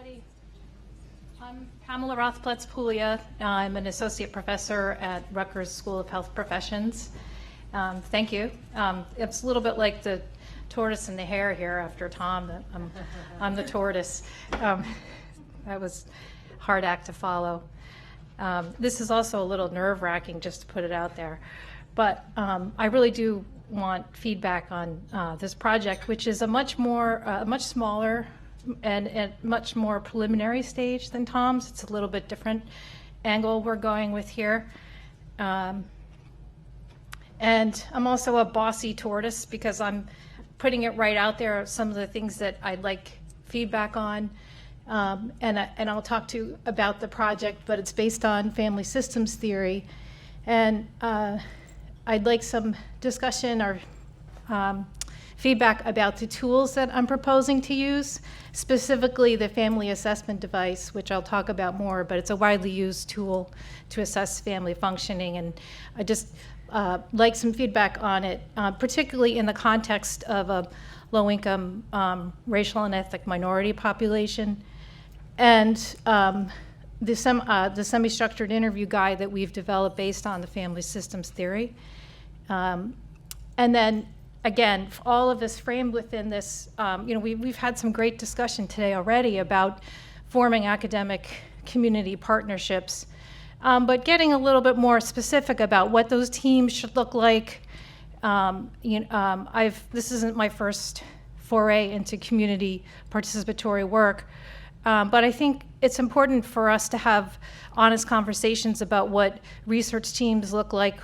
everybody. I'm Pamela Rothpletz-Puglia. I'm an associate professor at Rutgers School of Health Professions. Thank you. It's a little bit like the tortoise and the hare here after Tom. I'm the tortoise. That was a hard act to follow. This is also a little nerve-wracking, just to put it out there. But I really do want feedback on this project, which is a much smaller and much more preliminary stage than Tom's. It's a little bit different angle we're going with here. And I'm also a bossy tortoise because I'm putting it right out there, some of the things that I'd like feedback on. And I'll talk to you about the project, but it's based on family systems theory. And I'd like some discussion or feedback about the tools that I'm proposing to use, specifically the family assessment device, which I'll talk about more, but it's a widely used tool to assess family functioning. And I just like some feedback on it, particularly in the context of a low-income racial and ethnic minority population. And the semi-structured interview guide that we've developed based on the family systems theory. And then, again, all of this framed within this, we've had some great discussion today already about forming academic community partnerships, but getting a little bit more specific about what those teams should look like. This isn't my first foray into community participatory work, but I think it's important for us to have honest conversations about what research teams look like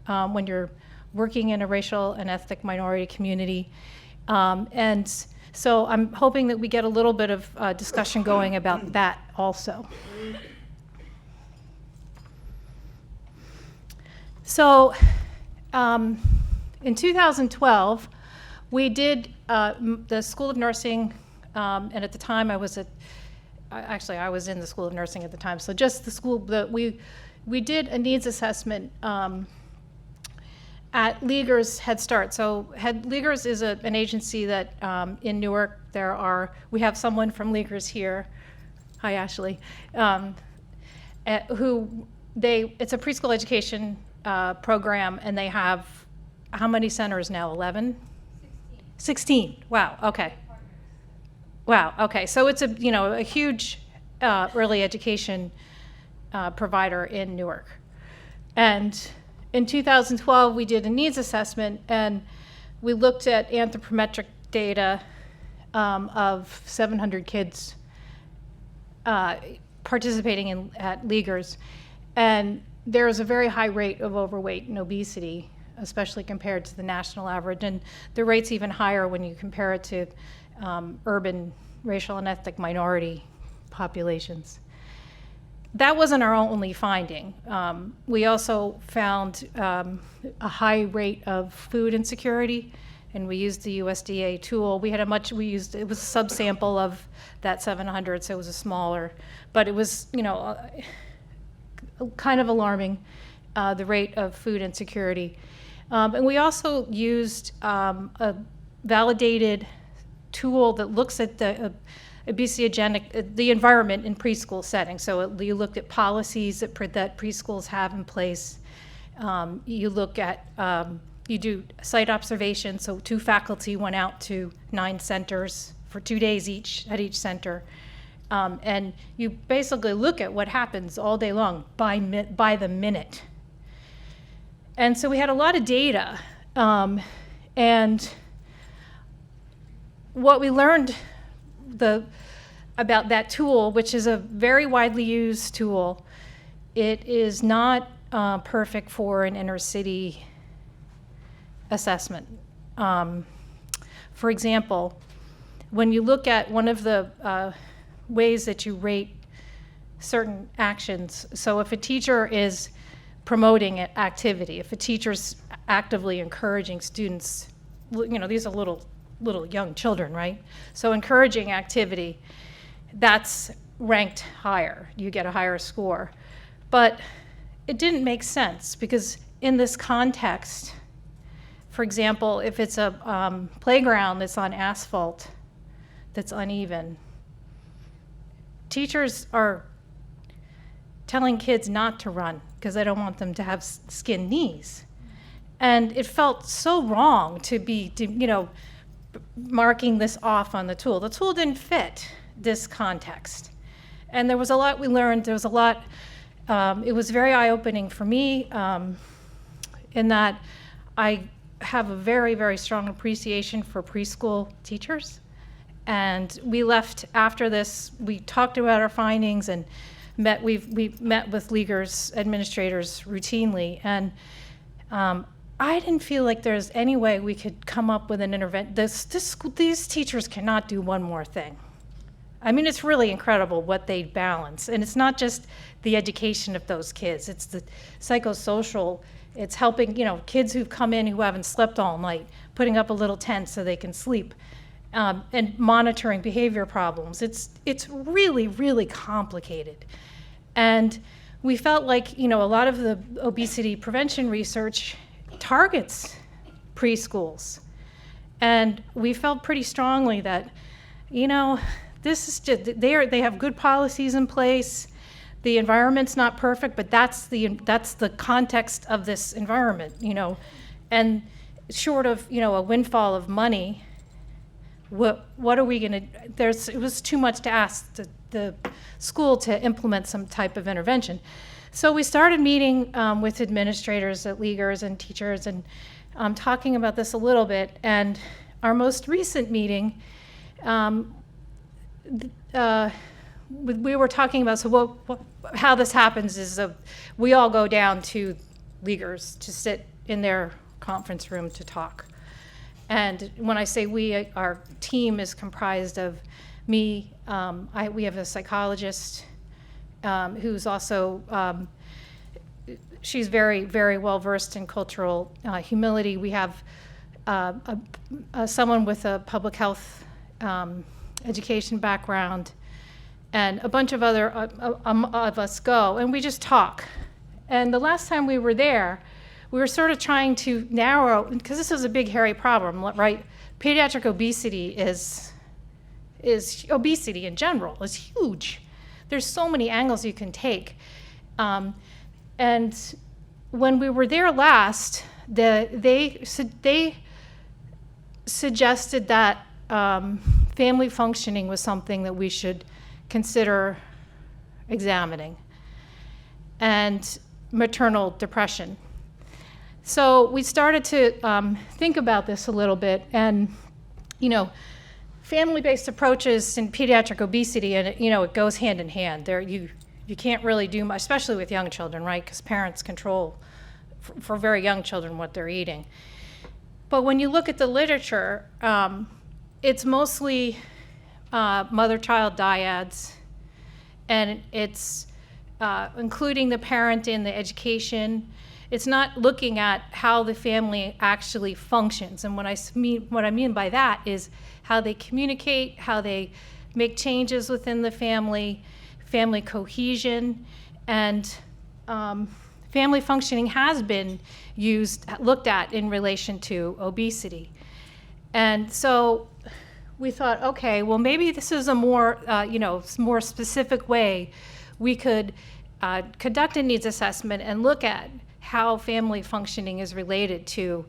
when you're working in a racial and ethnic minority community. And so I'm hoping that we get a little bit of discussion going about that also. So in 2012, we did the School of Nursing, and at the time I was in the School of Nursing at the time, so just the school, we did a needs assessment at Leaguer's Head Start. So Leaguer's is an agency that in Newark we have someone from Leaguer's here. Hi, Ashley. It's a preschool education program, and they have how many centers now? 11? 16. Wow. Okay. Wow. Okay. So it's a huge early education provider in Newark, and in 2012, we did a needs assessment, and we looked at anthropometric data of 700 kids participating at Leaguer's, and there is a very high rate of overweight and obesity, especially compared to the national average, and the rate's even higher when you compare it to urban racial and ethnic minority populations. That wasn't our only finding. We also found a high rate of food insecurity, and we used the USDA tool. It was a subsample of that 700, so it was a smaller, but it was, kind of alarming, the rate of food insecurity. And we also used a validated tool that looks at the the environment in preschool settings. So you looked at policies that preschools have in place. You look at, you do site observation. So 2 faculty went out to 9 centers for 2 days at each center. And you basically look at what happens all day long by the minute. And so we had a lot of data. And what we learned about that tool, which is a very widely used tool, it is not perfect for an inner city assessment. For example, when you look at one of the ways that you rate certain actions, so if a teacher is promoting an activity, if a teacher's actively encouraging students, these are little young children, right? So encouraging activity, that's ranked higher. You get a higher score. But it didn't make sense because in this context, for example, if it's a playground that's on asphalt, that's uneven, teachers are telling kids not to run because they don't want them to have skinned knees. And it felt so wrong to be, marking this off on the tool. The tool didn't fit this context. And there was a lot we learned. There was a lot, it was very eye-opening for me in that I have a very, very strong appreciation for preschool teachers. And we left after this, we talked about our findings and we met with leaguers, administrators routinely. And I didn't feel like there's any way we could come up with an intervention. These teachers cannot do one more thing. I mean, it's really incredible what they balance. And it's not just the education of those kids, it's the psychosocial, it's helping, kids who've come in who haven't slept all night, putting up a little tent so they can sleep, and monitoring behavior problems. It's really, really complicated. And we felt like, a lot of the obesity prevention research targets preschools. And we felt pretty strongly that, this is just, they have good policies in place. The environment's not perfect, but that's the context of this environment, And short of, a windfall of money, what are we gonna, it was too much to ask the school to implement some type of intervention. So we started meeting with administrators at leaguers and teachers and talking about this a little bit. And our most recent meeting, we were talking about, how this happens is we all go down to leaguers to sit in their conference room to talk. And when I say we, our team is comprised of me, we have a psychologist who's also, she's very, very well versed in cultural humility. We have someone with a public health education background, and a bunch of other of us go, and we just talk. And the last time we were there, we were sort of trying to narrow, because this is a big, hairy problem, right? Pediatric obesity is obesity in general is huge. There's so many angles you can take. And when we were there last, they suggested that family functioning was something that we should consider examining, and maternal depression. So we started to think about this a little bit, and family-based approaches in pediatric obesity, and it goes hand in hand. You can't really do much, especially with young children, right? Because parents control for very young children what they're eating. But when you look at the literature, it's mostly mother-child dyads, and it's including the parent in the education. It's not looking at how the family actually functions. And what I mean by that is how they communicate, how they make changes within the family cohesion, and family functioning has been looked at in relation to obesity. And so we thought, okay, well, maybe this is a more specific way we could conduct a needs assessment and look at how family functioning is related to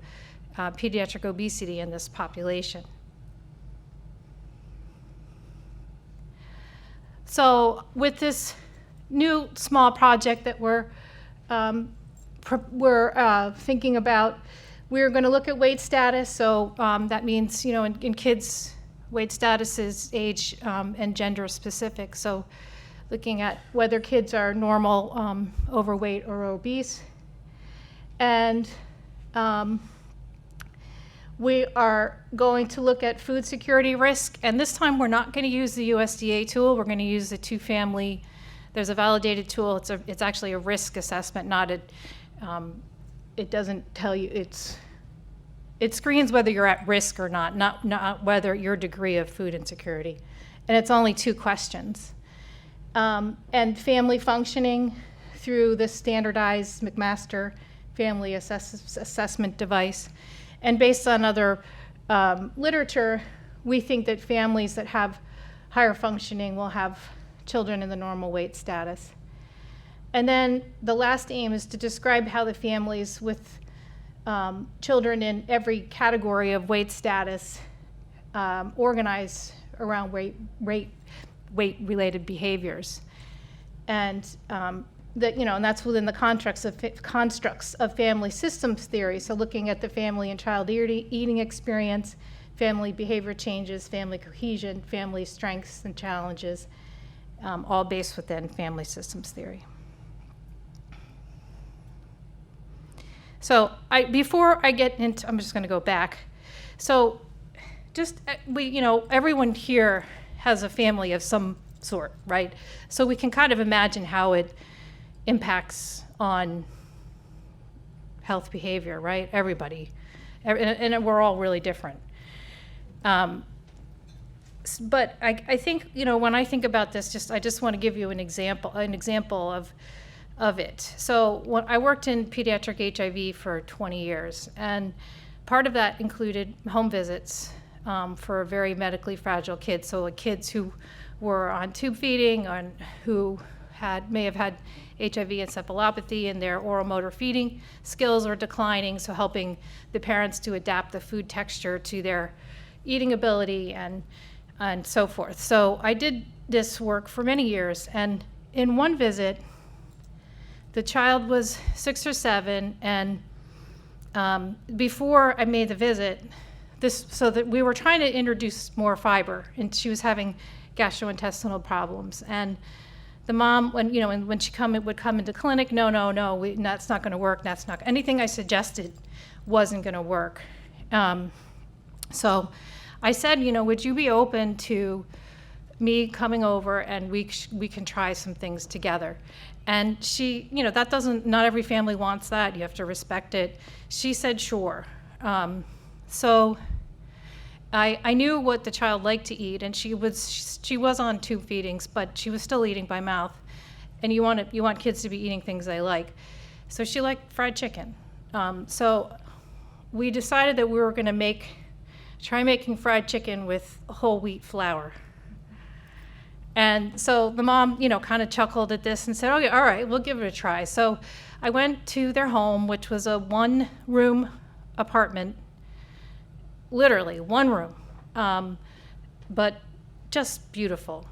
pediatric obesity in this population. So with this new small project that we're thinking about, we're going to look at weight status. So that means, in kids, weight status is age and gender specific. So looking at whether kids are normal, overweight, or obese. And we are going to look at food security risk. And this time we're not going to use the USDA tool. We're going to use the two-family. There's a validated tool. It's actually a risk assessment, not a. It doesn't tell you, it screens whether you're at risk or not whether your degree of food insecurity. And it's only 2 questions. And family functioning through the standardized McMaster family assessment device. And based on other literature, we think that families that have higher functioning will have children in the normal weight status. And then the last aim is to describe how the families with children in every category of weight status organize around weight-related behaviors. And and that's within the constructs of family systems theory. So looking at the family and child eating experience, family behavior changes, family cohesion, family strengths and challenges, all based within family systems theory. So before I get into, I'm just going to go back. So everyone here has a family of some sort, right? So we can kind of imagine how it impacts on health behavior, right? Everybody. And we're all really different. But I think, when I think about this, I just want to give you an example of it. So when I worked in pediatric HIV for 20 years, and part of that included home visits for very medically fragile kids. So kids who were on tube feeding, who may have had HIV encephalopathy and their oral motor feeding skills are declining, so helping the parents to adapt the food texture to their eating ability and so forth. So I did this work for many years, and in one visit, the child was 6 or 7, and before I made the visit, so that we were trying to introduce more fiber, and she was having gastrointestinal problems. And the mom, when she would come into clinic, no, that's not going to work. That's not anything I suggested wasn't going to work. So I said, would you be open to me coming over and we can try some things together? And she, not every family wants that. You have to respect it. She said, sure. So I knew what the child liked to eat, and she was on tube feedings, but she was still eating by mouth. And you want kids to be eating things they like. So she liked fried chicken. So we decided that we were going to try making fried chicken with whole wheat flour. And so the mom, kind of chuckled at this and said, okay, all right, we'll give it a try. So I went to their home, which was a 1-room apartment, literally 1 room, but just beautiful,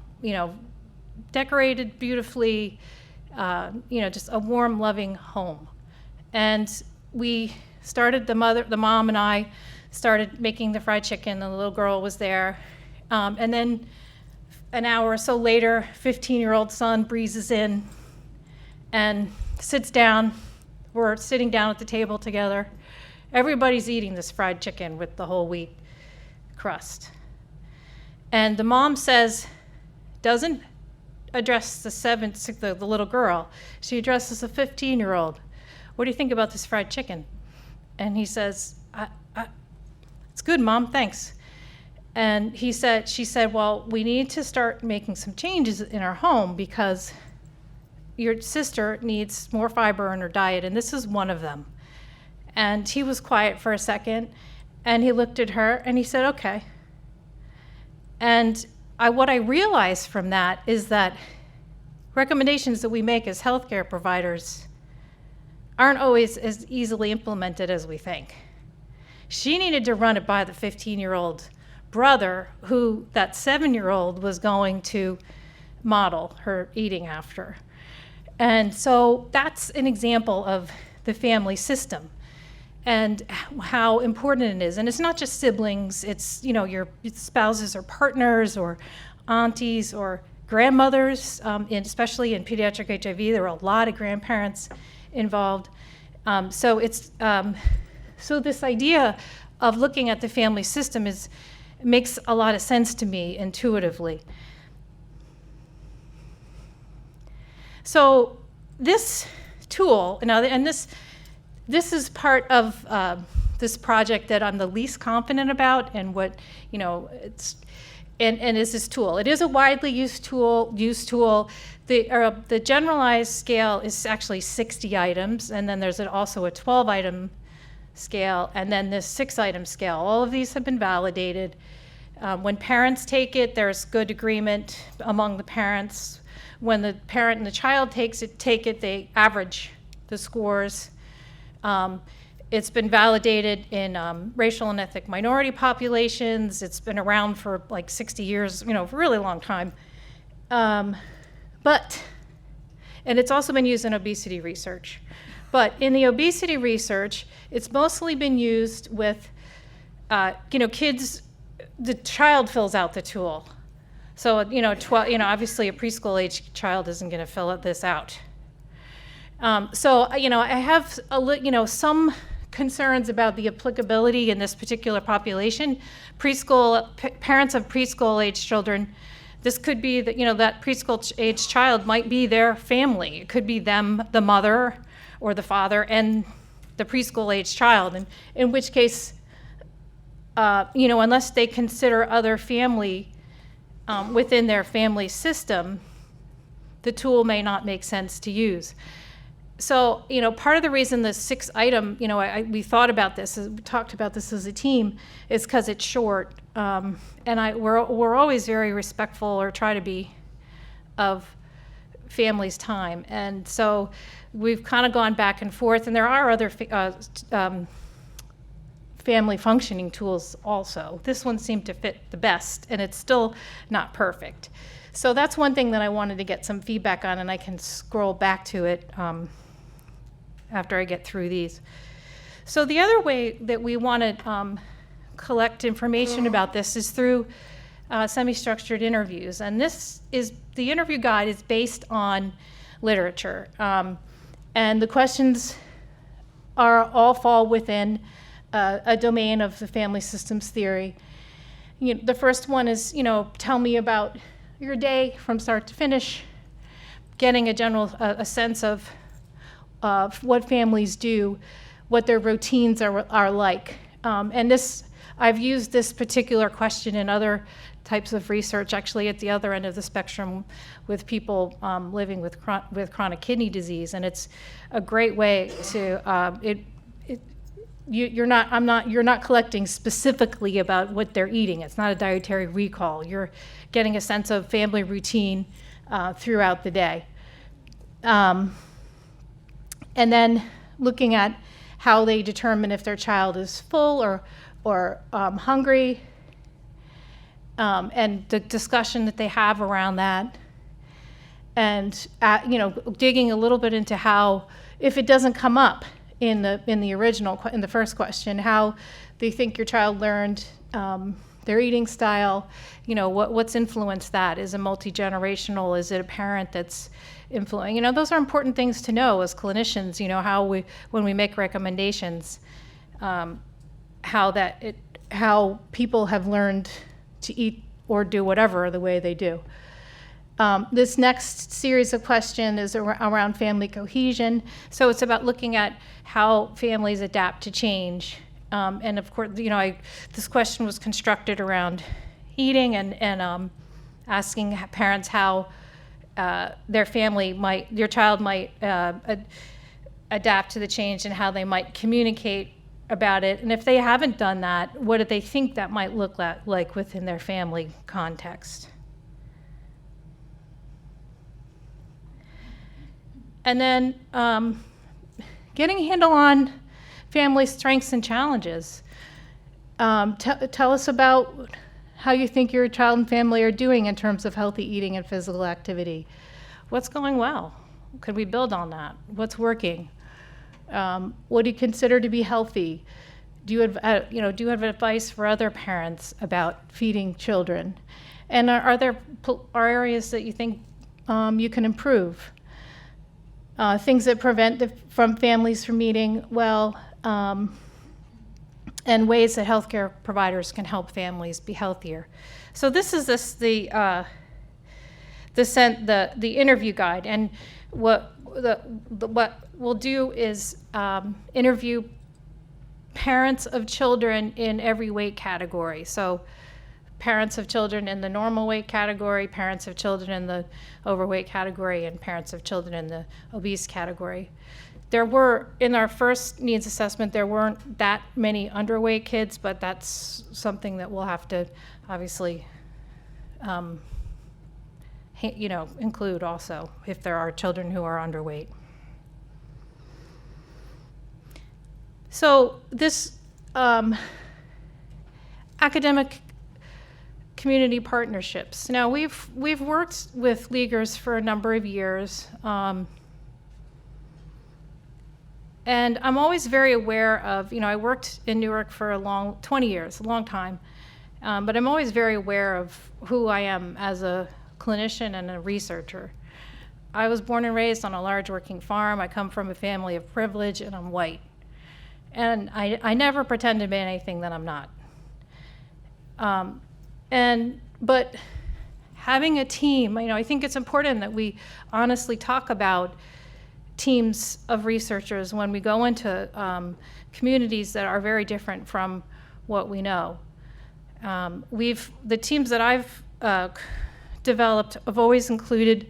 decorated beautifully, just a warm, loving home. And we started, the mom and I started making the fried chicken, and the little girl was there. And then an hour or so later, 15-year-old son breezes in and sits down. We're sitting down at the table together. Everybody's eating this fried chicken with the whole wheat crust. And the mom doesn't address the little girl. She addresses the 15-year-old. What do you think about this fried chicken? And he says, it's good, Mom, thanks. And she said, well, we need to start making some changes in our home because your sister needs more fiber in her diet, and this is one of them. And he was quiet for a second, and he looked at her, and he said, okay. And what I realized from that is that recommendations that we make as healthcare providers aren't always as easily implemented as we think. She needed to run it by the 15-year-old brother who that 7-year-old was going to model her eating after. And so that's an example of the family system and how important it is. And it's not just siblings, it's your spouses or partners or aunties or grandmothers, especially in pediatric HIV, there are a lot of grandparents involved. So this idea of looking at the family system makes a lot of sense to me intuitively. So this tool, and this is part of this project that I'm the least confident about, and what is this tool. It is a widely used tool. The generalized scale is actually 60 items, and then there's also a 12-item scale, and then this 6-item scale. All of these have been validated. When parents take it, there's good agreement among the parents when the parent and the child take it, they average the scores. It's been validated in racial and ethnic minority populations. It's been around for like 60 years, for a really long time. And it's also been used in obesity research. But in the obesity research, it's mostly been used with, kids, the child fills out the tool. So, obviously a preschool age child isn't going to fill this out. I have some concerns about the applicability in this particular population. Parents of preschool age children, this could be that, that preschool age child might be their family. It could be them, the mother or the father, and the preschool age child, and in which case, unless they consider other family within their family system, the tool may not make sense to use. So, part of the reason the 6 item, we thought about this, we talked about this as a team, is because it's short. And we're always very respectful, or try to be, of families' time. And so we've kind of gone back and forth, and there are other family functioning tools also. This one seemed to fit the best, and it's still not perfect. So that's one thing that I wanted to get some feedback on, and I can scroll back to it after I get through these. So the other way that we want to collect information about this is through semi-structured interviews. And the interview guide is based on literature. And the questions all fall within a domain of the family systems theory. The first one is, tell me about your day from start to finish, getting a sense of what families do, what their routines are like. And I've used this particular question in other types of research, actually at the other end of the spectrum, with people living with chronic kidney disease, and it's a great way to. You're not collecting specifically about what they're eating. It's not a dietary recall. You're getting a sense of family routine throughout the day. And then looking at how they determine if their child is full or hungry, and the discussion that they have around that, and digging a little bit into how, if it doesn't come up in the first question, how they think your child learned their eating style, what's influenced that? Is it multi-generational? Is it a parent that's influencing? Those are important things to know as clinicians, when we make recommendations, how people have learned to eat or do whatever the way they do. This next series of questions is around family cohesion. So it's about looking at how families adapt to change. And of course, this question was constructed around eating and asking parents how your child might adapt to the change, and how they might communicate about it. And if they haven't done that, what do they think that might look like within their family context? And then getting a handle on family strengths and challenges. Tell us about how you think your child and family are doing in terms of healthy eating and physical activity. What's going well? Could we build on that? What's working? What do you consider to be healthy? Do you have advice for other parents about feeding children? And are there areas that you think you can improve? Things that prevent families from eating well, and ways that healthcare providers can help families be healthier. So this is the interview guide, and what we'll do is interview parents of children in every weight category. So parents of children in the normal weight category, parents of children in the overweight category, and parents of children in the obese category. In our first needs assessment, there weren't that many underweight kids, but that's something that we'll have to obviously include also if there are children who are underweight. So this academic community partnerships. Now we've worked with Leaguers for a number of years, and I'm always very aware of, I worked in Newark for 20 years, a long time, but I'm always very aware of who I am as a clinician and a researcher. I was born and raised on a large working farm. I come from a family of privilege, and I'm white. And I never pretend to be anything that I'm not. But having a team, I think it's important that we honestly talk about teams of researchers when we go into communities that are very different from what we know. The teams that I've developed have always included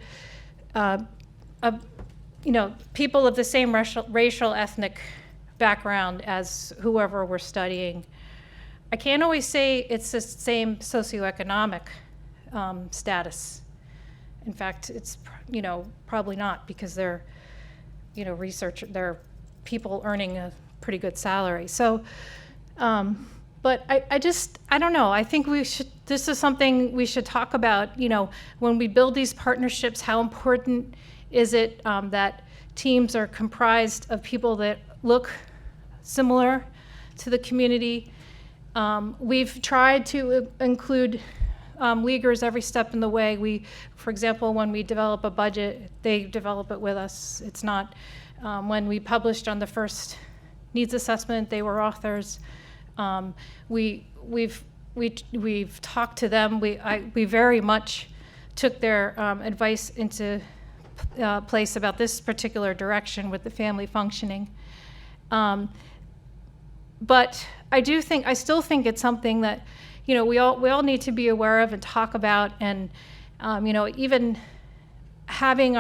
people of the same racial, ethnic background as whoever we're studying. I can't always say it's the same socioeconomic status. In fact, it's probably not, because they're they're people earning a pretty good salary. So, but I don't know. I think this is something we should talk about. When we build these partnerships, how important is it that teams are comprised of people that look similar to the community? We've tried to include Leaguers every step in the way. For example, when we develop a budget, they develop it with us. It's not, when we published on the first needs assessment, they were authors. We've talked to them. We very much took their advice into place about this particular direction with the family functioning. But I still think it's something that, we all need to be aware of and talk about, and, even having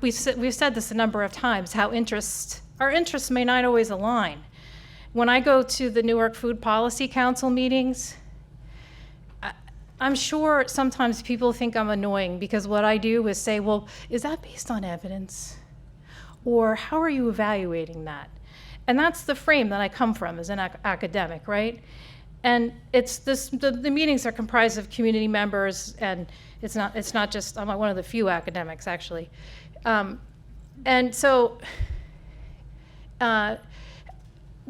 we've said this a number of times, how our interests may not always align. When I go to the Newark Food Policy Council meetings, I'm sure sometimes people think I'm annoying, because what I do is say, well, is that based on evidence? Or how are you evaluating that? And that's the frame that I come from as an academic, right? And the meetings are comprised of community members, and it's not just, I'm one of the few academics, actually. And so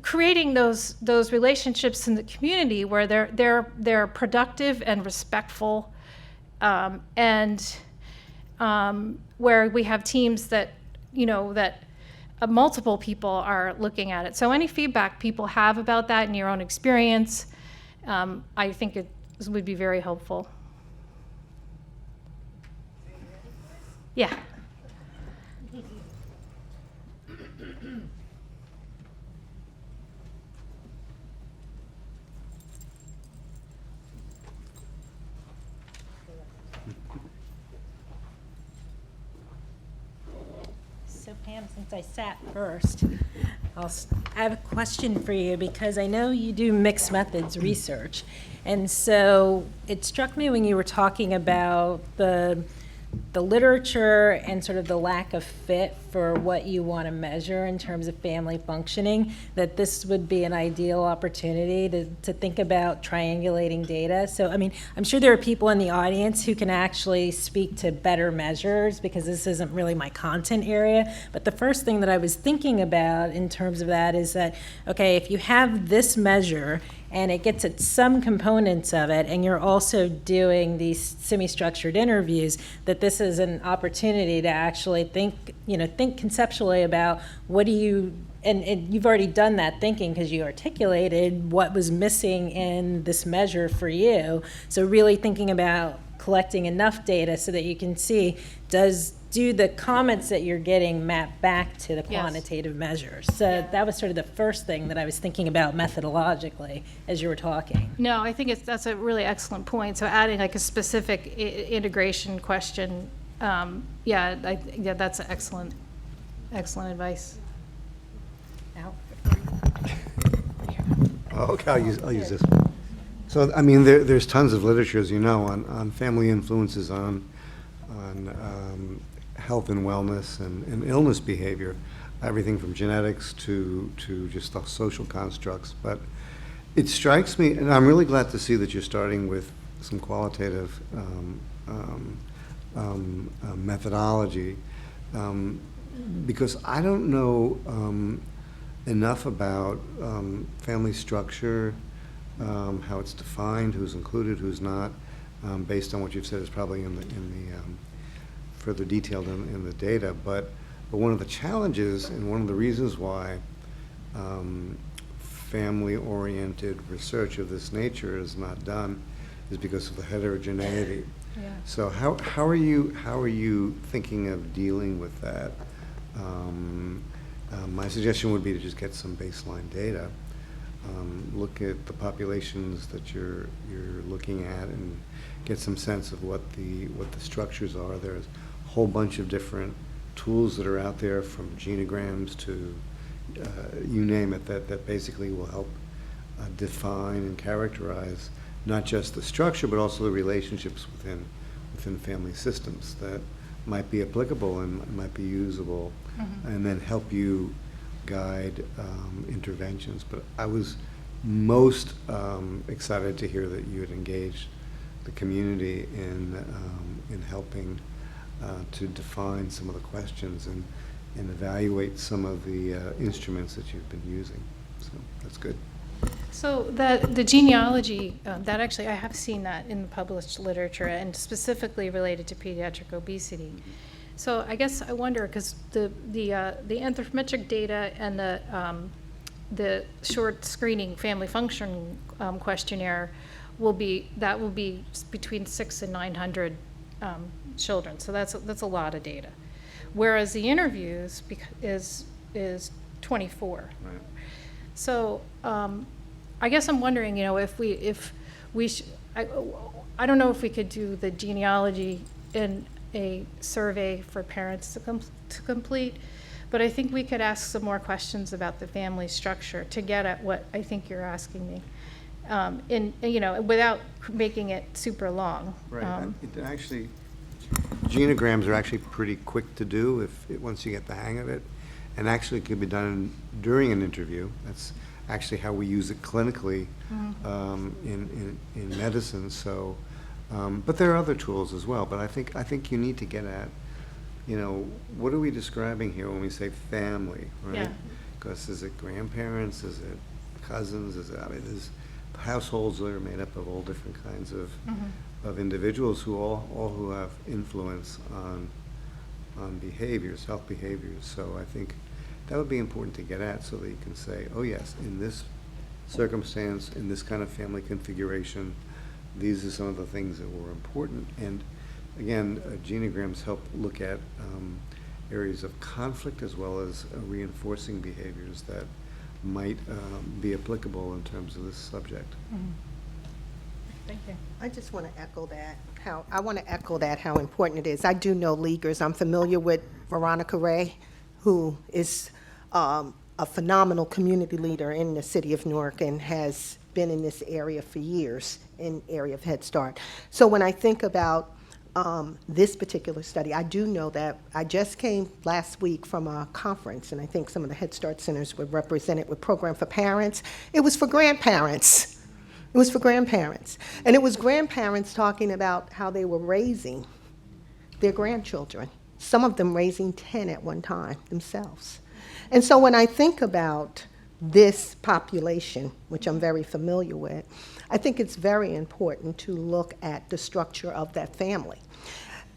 creating those relationships in the community where they're productive and respectful, and where we have teams that multiple people are looking at it. So any feedback people have about that in your own experience, I think it would be very helpful. Yeah. So Pam, since I sat first, I have a question for you, because I know you do mixed methods research. And so it struck me when you were talking about the literature and sort of the lack of fit for what you want to measure in terms of family functioning, that this would be an ideal opportunity to think about triangulating data. So, I mean, I'm sure there are people in the audience who can actually speak to better measures, because this isn't really my content area. But the first thing that I was thinking about in terms of that is that, okay, if you have this measure and it gets at some components of it, and you're also doing these semi-structured interviews, that this is an opportunity to actually think conceptually about what do you, and you've already done that thinking because you articulated what was missing in this measure for you. So really thinking about collecting enough data so that you can see, do the comments that you're getting map back to the quantitative measures? So that was sort of the first thing that I was thinking about methodologically as you were talking. No, I think that's a really excellent point. So adding like a specific integration question, that's excellent advice. Al? Okay, I'll use this one. So, I mean, there's tons of literature, as you know, on family influences on health and wellness and illness behavior, everything from genetics to just the social constructs. But it strikes me, and I'm really glad to see that you're starting with some qualitative methodology, because I don't know enough about family structure, how it's defined, who's included, who's not, based on what you've said is probably in the further detailed in the data. But one of the challenges and one of the reasons why family-oriented research of this nature is not done is because of the heterogeneity. Yeah. So how are you thinking of dealing with that? My suggestion would be to just get some baseline data, look at the populations that you're looking at, and get some sense of what the structures are. There's a whole bunch of different tools that are out there, from genograms to you name it, that basically will help define and characterize not just the structure but also the relationships within family systems that might be applicable and might be usable, and then help you guide interventions. But I was most excited to hear that you had engaged the community in helping to define some of the questions and evaluate some of the instruments that you've been using. So that's good. So the genealogy, that actually, I have seen that in the published literature, and specifically related to pediatric obesity. So I guess I wonder, because the anthropometric data and the short screening family function questionnaire will be between 600 and 900 children. So that's a lot of data. Whereas the interviews is 24. Right. So I guess I'm wondering, if we I don't know if we could do the genealogy in a survey for parents to complete, but I think we could ask some more questions about the family structure to get at what I think you're asking me, without making it super long. Right. It actually, genograms are actually pretty quick to do once you get the hang of it, and actually it can be done during an interview. That's actually how we use it clinically in medicine. So, but there are other tools as well. But I think you need to get at, what are we describing here when we say family, right? Yeah. Because is it grandparents? Is it cousins? There's households that are made up of all different kinds of individuals who have influence on behaviors, health behaviors. So I think that would be important to get at, so that you can say, oh yes, in this circumstance, in this kind of family configuration, these are some of the things that were important. And again, genograms help look at areas of conflict as well as reinforcing behaviors that might be applicable in terms of this subject. Thank you. I just want to echo that, how important it is. I do know leaguers. I'm familiar with Veronica Ray, who is a phenomenal community leader in the city of Newark and has been in this area for years, in area of Head Start. So when I think about this particular study, I do know that I just came last week from a conference, and I think some of the Head Start centers were represented with Program for Parents. It was for grandparents. It was for grandparents. And it was grandparents talking about how they were raising their grandchildren, some of them raising 10 at one time themselves. And so when I think about this population, which I'm very familiar with, I think it's very important to look at the structure of that family.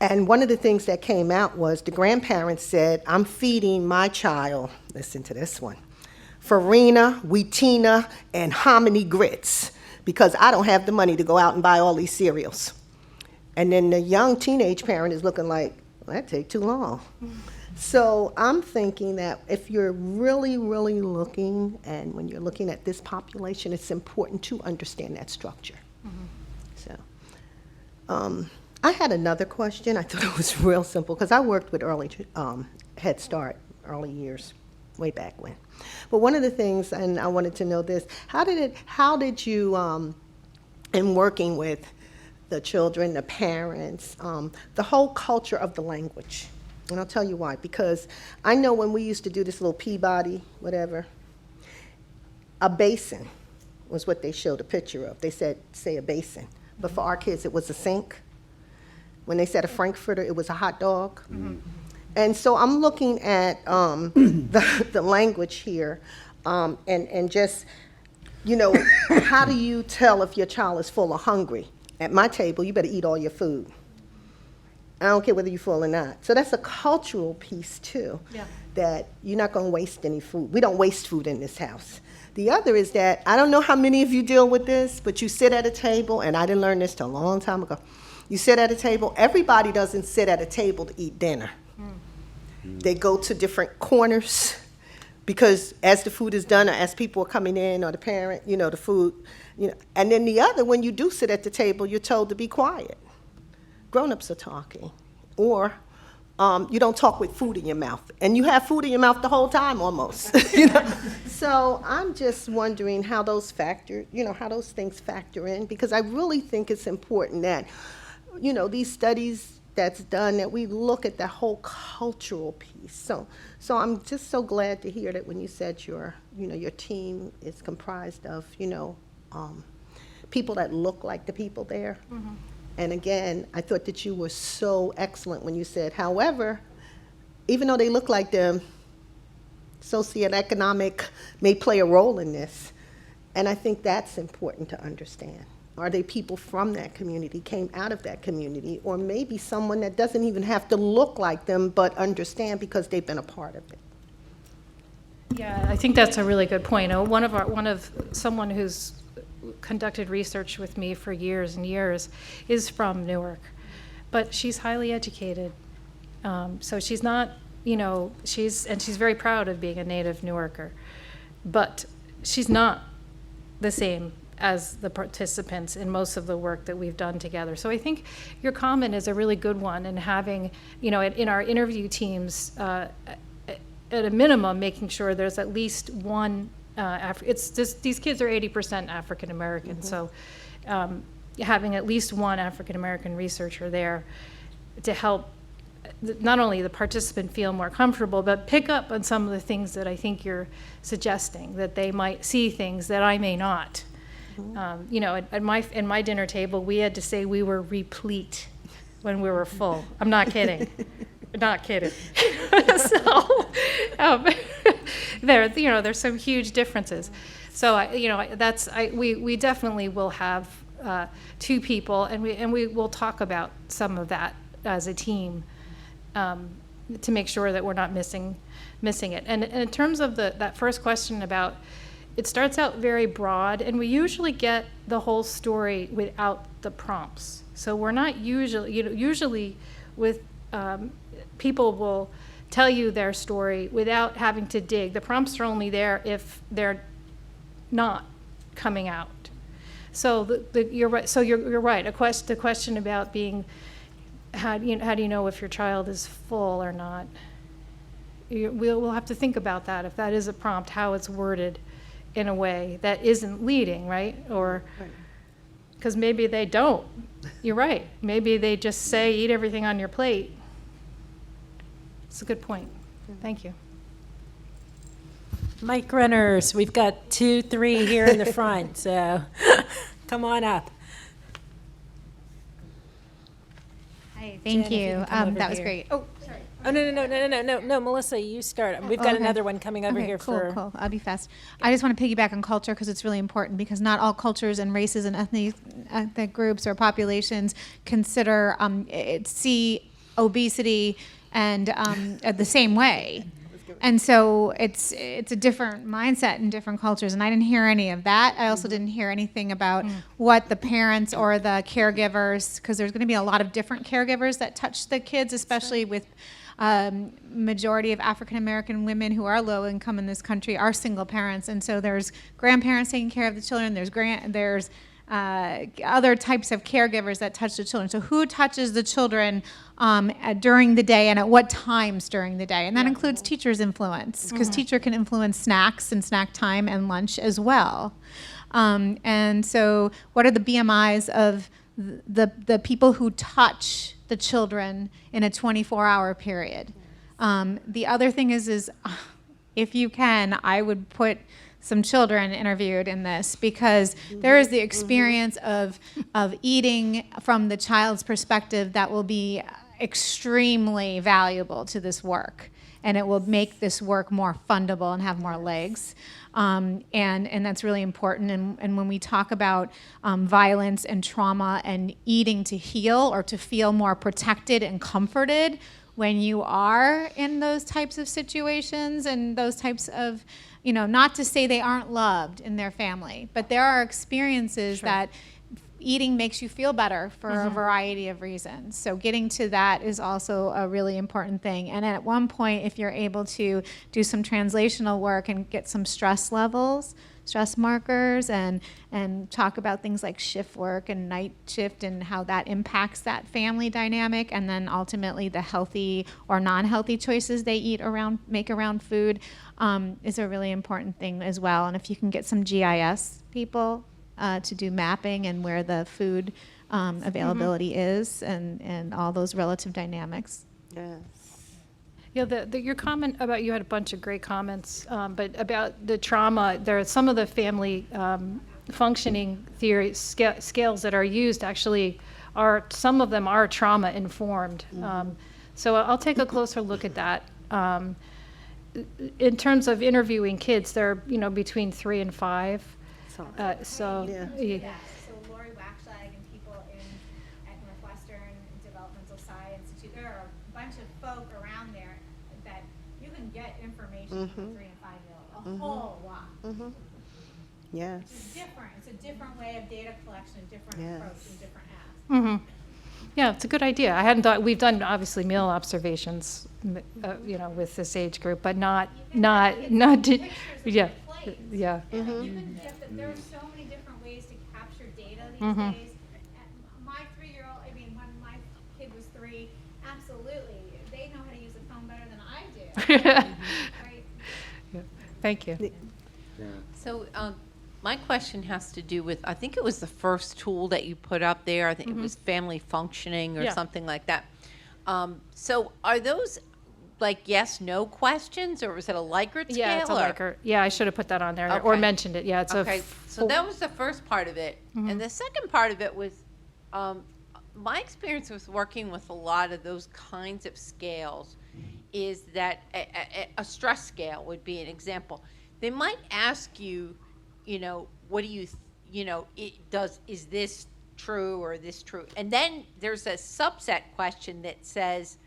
And one of the things that came out was the grandparents said, I'm feeding my child, listen to this one, farina, wheatina, and hominy grits, because I don't have the money to go out and buy all these cereals. And then the young teenage parent is looking like, well, that take too long. So I'm thinking that if you're really, really looking, and when you're looking at this population, it's important to understand that structure. So I had another question. I thought it was real simple, because I worked with early Head Start, early years, way back when. But one of the things, and I wanted to know this, how did you, in working with the children, the parents, the whole culture of the language. And I'll tell you why. Because I know when we used to do this little Peabody, whatever, a basin was what they showed a picture of. They said, say a basin. But for our kids, it was a sink. When they said a Frankfurter, it was a hot dog. Mm-hmm. And so I'm looking at the language here, and just, you know, how do you tell if your child is full or hungry? At my table, you better eat all your food. I don't care whether you're full or not. So that's a cultural piece, too, that you're not going to waste any food. We don't waste food in this house. The other is that, I don't know how many of you deal with this, but you sit at a table, and I didn't learn this till a long time ago. You sit at a table. Everybody doesn't sit at a table to eat dinner. They go to different corners because as the food is done or as people are coming in or the parent, you know, the food, you know. And then the other, when you do sit at the table, you're told to be quiet. Grown-ups are talking. Or you don't talk with food in your mouth. And you have food in your mouth the whole time almost. You know? So I'm just wondering how those how those things factor in, because I really think it's important that, you know, these studies that's done, that we look at the whole cultural piece. So I'm just so glad to hear that when you said your team is comprised of, people that look like the people there. Mm-hmm. And again, I thought that you were so excellent when you said, however, even though they look like them, socioeconomic may play a role in this. And I think that's important to understand. Are they people from that community, came out of that community, or maybe someone that doesn't even have to look like them but understand because they've been a part of it? Yeah, I think that's a really good point. Someone who's conducted research with me for years and years is from Newark, but she's highly educated. So she's not, she's very proud of being a native Newarker, but she's not the same as the participants in most of the work that we've done together. So I think your comment is a really good one, and having, in our interview teams, at a minimum, making sure there's at least one, these kids are 80% African American, mm-hmm. So having at least one African American researcher there to help not only the participant feel more comfortable, but pick up on some of the things that I think you're suggesting, that they might see things that I may not. Mm-hmm. At my dinner table, we had to say we were replete when we were full. I'm not kidding. Not kidding. So there's some huge differences. So we definitely will have two people, and we will talk about some of that as a team to make sure that we're not missing it. And in terms of that first question about, it starts out very broad, and we usually get the whole story without the prompts. So we're not usually with people will tell you their story without having to dig. The prompts are only there if they're not coming out. So you're right. So you're right. The question about being, how do you know if your child is full or not? We'll have to think about that. If that is a prompt, how it's worded in a way that isn't leading, right? Or because maybe they don't. You're right. Maybe they just say, eat everything on your plate. It's a good point. Thank you. Mic runners, we've got 2, 3 here in the front, so come on up. Hi, thank Jen, you. That was great. Oh, sorry. Oh, no, Melissa, you start. We've got another one coming over here for... Cool. I'll be fast. I just want to piggyback on culture because it's really important, because not all cultures and races and ethnic groups or populations consider, see obesity and the same way. And so it's a different mindset in different cultures, and I didn't hear any of that. I also didn't hear anything about what the parents or the caregivers, because there's going to be a lot of different caregivers that touch the kids, especially with majority of African American women who are low income in this country are single parents, and so there's grandparents taking care of the children. There's other types of caregivers that touch the children. So who touches the children during the day, and at what times during the day? And that includes teachers' influence, because teacher can influence snacks and snack time and lunch as well. And so what are the BMIs of the people who touch the children in a 24-hour period. The other thing is if you can, I would put some children interviewed in this, because there is the experience of eating from the child's perspective that will be extremely valuable to this work, and it will make this work more fundable and have more legs. And that's really important. And when we talk about violence and trauma and eating to heal or to feel more protected and comforted when you are in those types of situations and those types of, not to say they aren't loved in their family, but there are experiences that eating makes you feel better for a variety of reasons. So getting to that is also a really important thing. And at one point, if you're able to do some translational work and get some stress levels, stress markers, and talk about things like shift work and night shift and how that impacts that family dynamic, and then ultimately the healthy or non-healthy choices they make around food, is a really important thing as well. And if you can get some GIS people to do mapping and where the food availability is, and all those relative dynamics. Yes. Yeah, your comment about, you had a bunch of great comments, but about the trauma, there are some of the family functioning theory scales that are used actually some of them are trauma informed. So I'll take a closer look at that. In terms of interviewing kids, they're between 3 and 5. So So Lori Waxlag and people at Northwestern Developmental Science Institute, there are a bunch of folk around there that you can get information from 3 and 5 year old, a whole lot. Yes. It's different. It's a different way of data collection, a different approach, and different asks. Yeah, it's a good idea. I hadn't thought, we've done obviously meal observations, with this age group, but not yeah. You can get that there are so many different ways to capture data these days. My 3-year-old, when my kid was 3, absolutely, they know how to use a phone better than I do. Right? Yeah. Thank you. So my question has to do with, I think it was the first tool that you put up there. I think it was family functioning or something like that. So are those like yes, no questions, or was it a Likert scale? Yeah, it's a Likert. Yeah, I should have put that on there or mentioned it. Yeah, it's so that was the first part of it. And the second part of it was my experience with working with a lot of those kinds of scales is that a stress scale would be an example. They might ask you, what do you, is this true or this true? And then there's a subset question that says,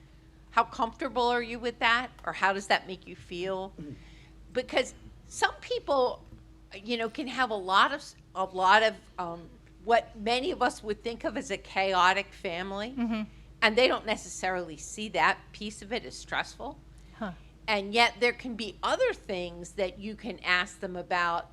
how comfortable are you with that? Or how does that make you feel? Because some people, can have a lot of what many of us would think of as a chaotic family. And they don't necessarily see that piece of it as stressful. And yet there can be other things that you can ask them about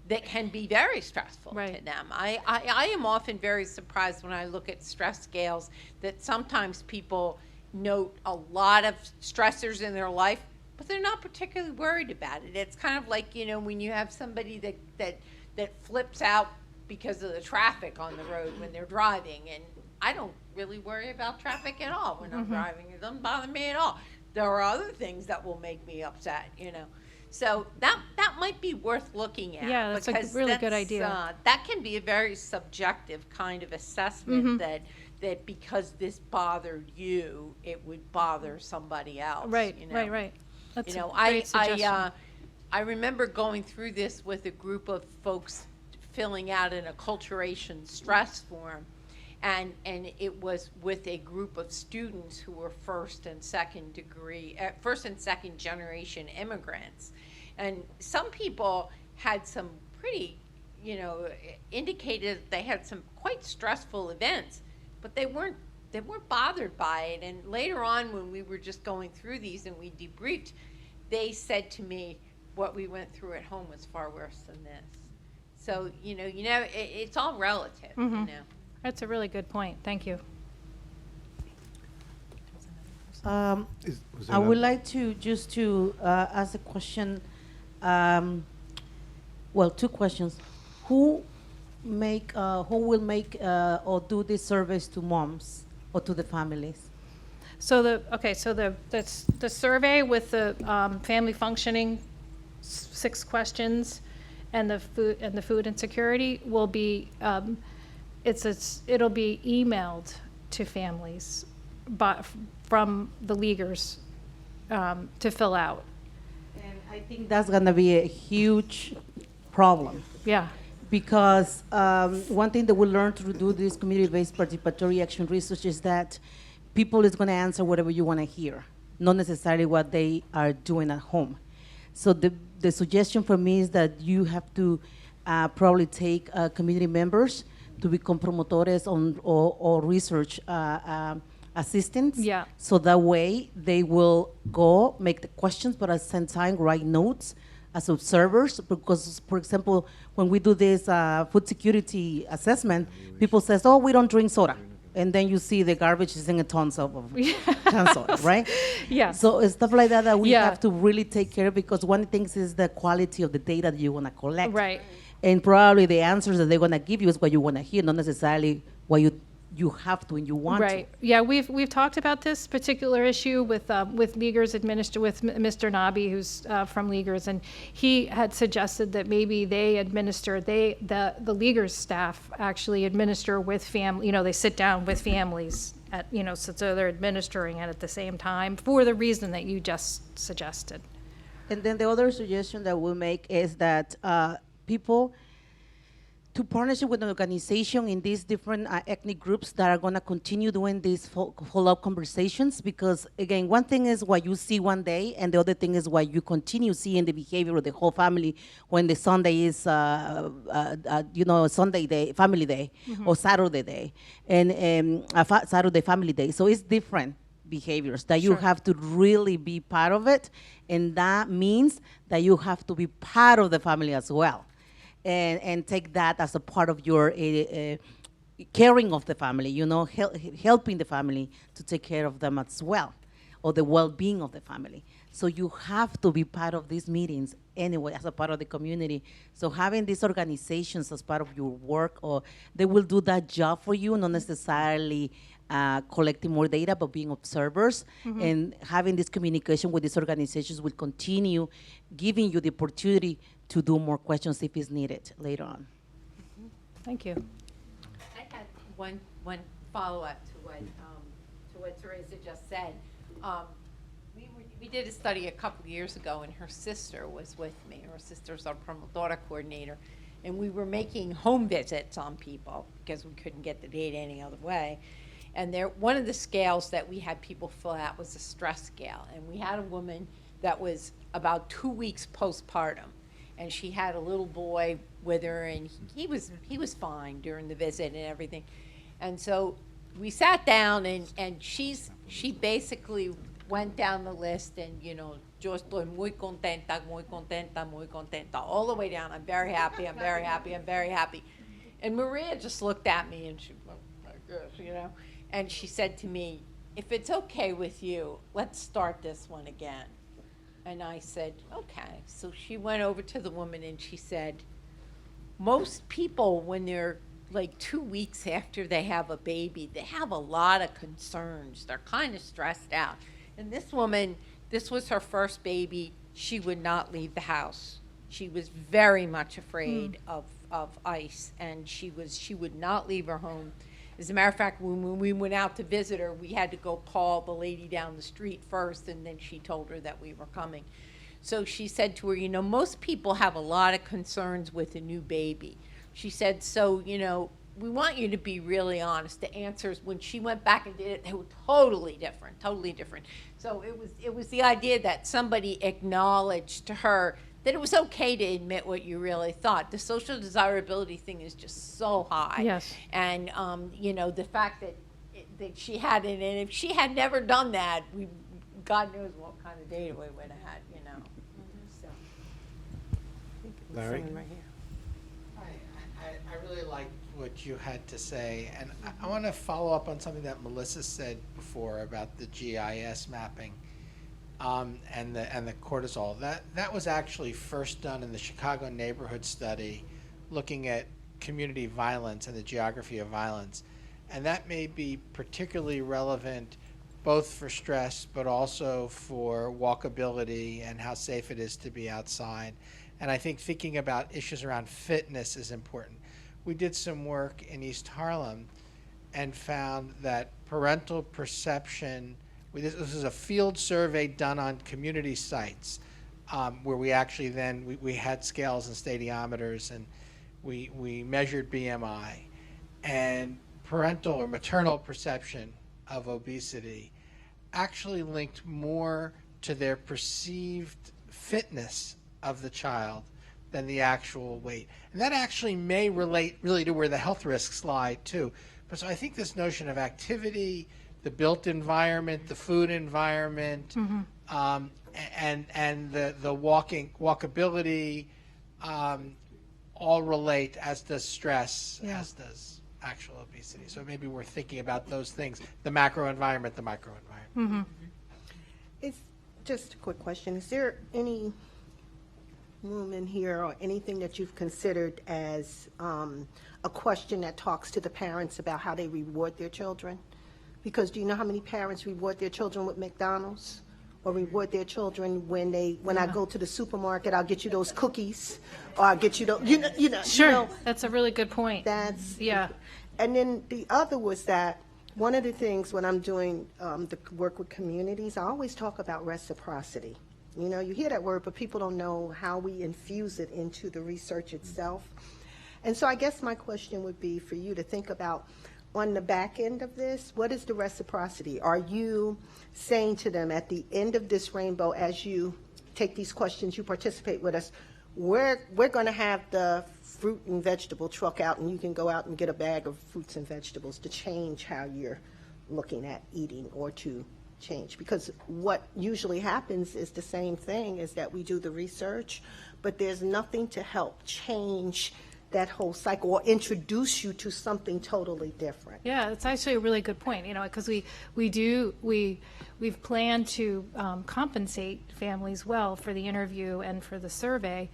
that can be very stressful to them. I am often very surprised when I look at stress scales that sometimes people note a lot of stressors in their life, but they're not particularly worried about it. It's kind of like, when you have somebody that flips out because of the traffic on the road when they're driving, and I don't really worry about traffic at all when I'm driving. It doesn't bother me at all. There are other things that will make me upset, So that might be worth looking at. Yeah, that's a really good idea. That can be a very subjective kind of assessment that because this bothered you, it would bother somebody else. Right. That's a great suggestion. I remember going through this with a group of folks filling out an acculturation stress form, and it was with a group of students who were first and second generation immigrants. And some people had some pretty, indicated that they had some quite stressful events, but they weren't bothered by it. And later on, when we were just going through these and we debriefed, they said to me, what we went through at home was far worse than this. So, it's all relative, That's a really good point. Thank you. Was there I would another- like to ask a question. Well, 2 questions. Who who will make or do this surveys to moms or to the families? So the survey with the family functioning, 6 questions, and the food insecurity will be, it'll be emailed to families from the leaguers to fill out. And I think that's going to be a huge problem. Yeah. Because one thing that we learned to do this community-based participatory action research is that people is going to answer whatever you want to hear, not necessarily what they are doing at home. So the suggestion for me is that you have to probably take community members to become promotores or research assistants. Yeah. So that way they will go make the questions, but at the same time write notes as observers. Because, for example, when we do this food security assessment, people says, "Oh, we don't drink soda," and then you see the garbage is in a tons of soda, right? Yeah. So it's stuff like that we Yeah. have to really take care of, because one of the things is the quality of the data that you want to collect. Right. And probably the answers that they're going to give you is what you want to hear, not necessarily what you have to and you want Right. Yeah, we've talked about this particular issue with Leaguers with Mr. Nabi, who's from Leaguers, and he had suggested that maybe the Leaguers staff actually administer with family. They sit down with families at so they're administering it at the same time for the reason that you just suggested. And then the other suggestion that we'll make is that people to partnership with an organization in these different ethnic groups that are going to continue doing these follow-up conversations, because again, one thing is what you see one day, and the other thing is what you continue seeing the behavior of the whole family when the Sunday is, Sunday day, family day, or Saturday day, and Saturday family day. So it's different behaviors that you Sure. have to really be part of it, and that means that you have to be part of the family as well. And take that as a part of your caring of the family, helping the family to take care of them as well, or the well-being of the family. So you have to be part of these meetings anyway, as a part of the community. So having these organizations as part of your work, or they will do that job for you, not necessarily collecting more data, but being observers, and having this communication with these organizations will continue giving you the opportunity to do more questions if it's needed later on. Thank you. I had one follow-up to what Teresa just said. We did a study a couple of years ago, and her sister was with me. Her sister's our promotora coordinator, and we were making home visits on people because we couldn't get the data any other way. And one of the scales that we had people fill out was a stress scale, and we had a woman that was about 2 weeks postpartum, and she had a little boy with her, and he was fine during the visit and everything. And so we sat down, and she basically went down the list, and yo estoy muy contenta, all the way down. I'm very happy, I'm very happy, I'm very happy. And Maria just looked at me, and she, oh my gosh, and she said to me, "If it's okay with you, let's start this one again." And I said, okay. So she went over to the woman and she said, most people, when they're like 2 weeks after they have a baby, they have a lot of concerns. They're kind of stressed out. And this woman, this was her first baby. She would not leave the house. She was very much afraid of ice, and she would not leave her home. As a matter of fact, when we went out to visit her, we had to go call the lady down the street first, and then she told her that we were coming. So she said to her, most people have a lot of concerns with a new baby. She said, so, we want you to be really honest. The answers, when she went back and did it, they were totally different. So it was the idea that somebody acknowledged to her that it was okay to admit what you really thought. The social desirability thing is just so high. Yes. And, the fact that she had it, and if she had never done that, God knows what kind of data we would have had, So. Larry? Someone right here. I really liked what you had to say, and I want to follow up on something that Melissa said before about the GIS mapping. And the cortisol. That was actually first done in the Chicago neighborhood study, looking at community violence and the geography of violence. And that may be particularly relevant both for stress, but also for walkability and how safe it is to be outside. And I think thinking about issues around fitness is important. We did some work in East Harlem and found that parental perception, this is a field survey done on community sites, where we actually then, we had scales and stadiometers, and we measured BMI. And parental or maternal perception of obesity actually linked more to their perceived fitness of the child than the actual weight. And that actually may relate really to where the health risks lie too. But so I think this notion of activity, the built environment, the food environment, and the walkability, all relate, as does stress, as does actual obesity. So maybe we're thinking about those things, the macro environment, the micro environment. It's just a quick question. Is there any room in here or anything that you've considered as a question that talks to the parents about how they reward their children? Because do you know how many parents reward their children with McDonald's? Or reward their children when I go to the supermarket, I'll get you those cookies, or I'll get you those, Sure, that's a really good point. That's, Yeah. And then the other was that one of the things when I'm doing the work with communities, I always talk about reciprocity. You know, you hear that word, but people don't know how we infuse it into the research itself. And so I guess my question would be for you to think about, on the back end of this, what is the reciprocity? Are you saying to them at the end of this rainbow, as you take these questions, you participate with us, we're going to have the fruit and vegetable truck out, and you can go out and get a bag of fruits and vegetables to change how you're looking at eating, or to change? Because what usually happens is the same thing, is that we do the research, but there's nothing to help change that whole cycle or introduce you to something totally different. Yeah, it's actually a really good point, because we've planned to compensate families well for the interview and for the survey,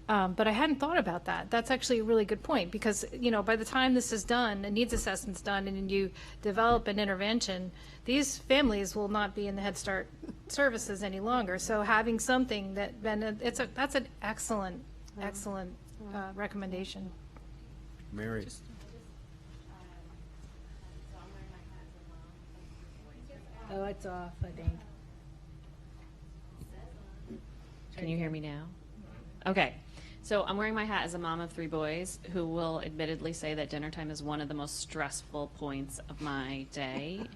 but I hadn't thought about that. That's actually a really good point, because, by the time this is done, a needs assessment's done, and you develop an intervention, these families will not be in the Head Start services any longer. So having something that's an excellent recommendation. Mary. Oh, it's off, I think. Can you hear me now? Okay. So I'm wearing my hat as a mom of 3 boys who will admittedly say that dinner time is one of the most stressful points of my day.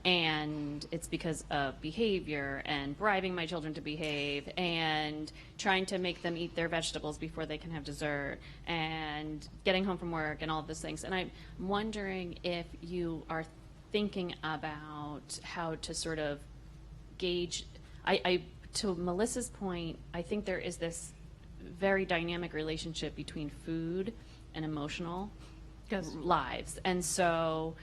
And it's because of behavior and bribing my children to behave and trying to make them eat their vegetables before they can have dessert and getting home from work and all of those things. And I'm wondering if you are thinking about how to sort of gauge, to Melissa's point, I think there is this very dynamic relationship between food and emotional lives. And so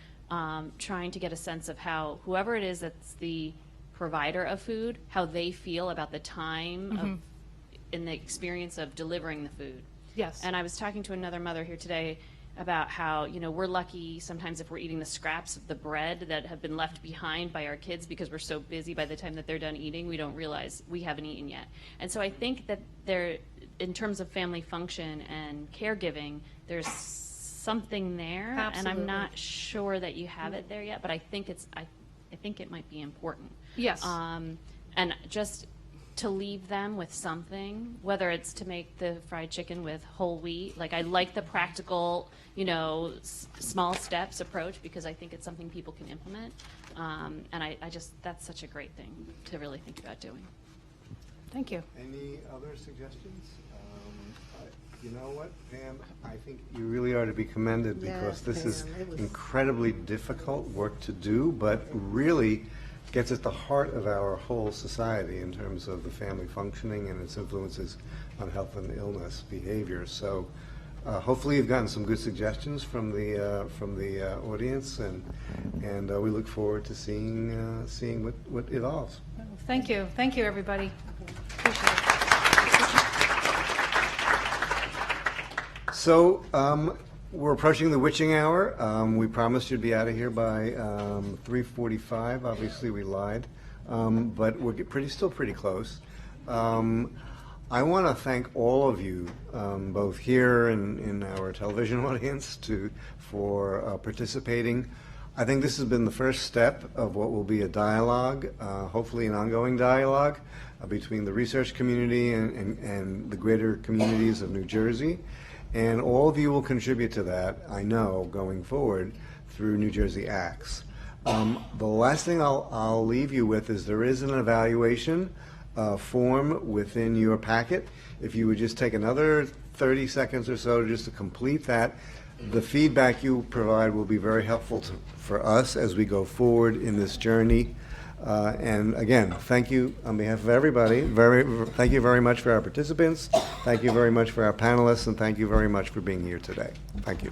trying to get a sense of how whoever it is that's the provider of food, how they feel about the time in the experience of delivering the food. Yes. And I was talking to another mother here today about how, we're lucky sometimes if we're eating the scraps of the bread that have been left behind by our kids because we're so busy by the time that they're done eating, we don't realize we haven't eaten yet. And so I think that there, in terms of family function and caregiving, there's something there. Absolutely. And I'm not sure that you have it there yet, but I think I think it might be important. Yes. And just to leave them with something, whether it's to make the fried chicken with whole wheat. Like, I like the practical, small steps approach, because I think it's something people can implement. And I just, that's such a great thing to really think about doing. Thank you. Any other suggestions? You know what, Pam? I think you really are to be commended, because Yes, this is Pam, it was- incredibly difficult work to do, but really gets at the heart of our whole society in terms of the family functioning and its influences on health and illness behavior. So hopefully you've gotten some good suggestions from the audience, and we look forward to seeing what evolves. Thank you, everybody. Appreciate it. So We're approaching the witching hour. We promised you'd be out of here by 3:45. Obviously, we lied, but we're still pretty close. I want to thank all of you, both here and in our television audience, for participating. I think this has been the first step of what will be a dialogue, hopefully an ongoing dialogue, between the research community and the greater communities of New Jersey. And all of you will contribute to that, I know, going forward through New Jersey Acts. The last thing I'll leave you with is there is an evaluation form within your packet. If you would just take another 30 seconds or so just to complete that, the feedback you provide will be very helpful for us as we go forward in this journey. And again, thank you on behalf of everybody. Thank you very much for our participants. Thank you very much for our panelists, and thank you very much for being here today. Thank you.